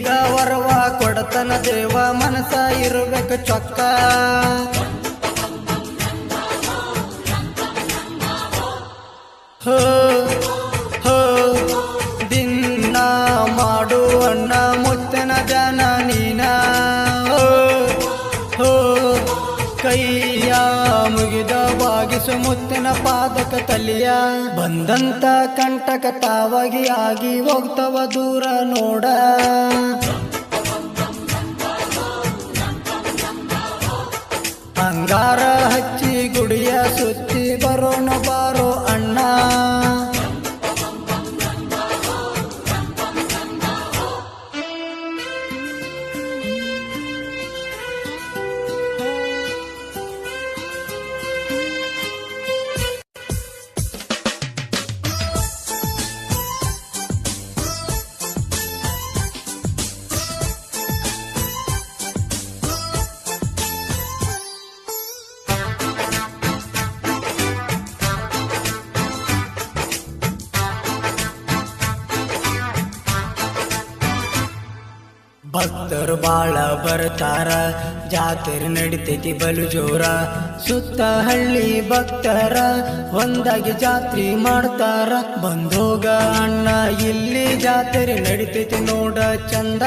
ವರವ ಕೊಡತನ ದೇವ ಮನಸ ಇರಬೇಕು ಚೊಕ್ಕ ಹೋ ಹೋ ದಿನ ಮಾಡುವಣ್ಣ ಮುತ್ತನ ಜನ ನೀನ ಹೋ ಹೋ ಕೈಯ ಮುಗಿದ ಬಾಗಿಸು ಮುತ್ತಿನ ಪಾದಕ ತಲಿಯ ಬಂದಂತ ಕಂಟಕ ತಾವಾಗಿ ಆಗಿ ಹೋಗ್ತವ ದೂರ ನೋಡ ಅಂಗಾರ ಹಚ್ಚಿ ಗುಡಿಯ ಸುತ್ತಿ ಬರೋಣ ಬಾರೋ ಅಣ್ಣ ಭಕ್ತರು ಬಾಳ ಬರ್ತಾರ ಜಾತ್ರೆ ನಡಿತೈತಿ ಬಲು ಜೋರ ಸುತ್ತ ಹಳ್ಳಿ ಭಕ್ತರ ಒಂದಾಗಿ ಜಾತ್ರೆ ಮಾಡ್ತಾರ ಬಂದೋಗ ಅಣ್ಣ ಇಲ್ಲಿ ಜಾತ್ರೆ ನಡಿತೈತಿ ನೋಡ ಚಂದ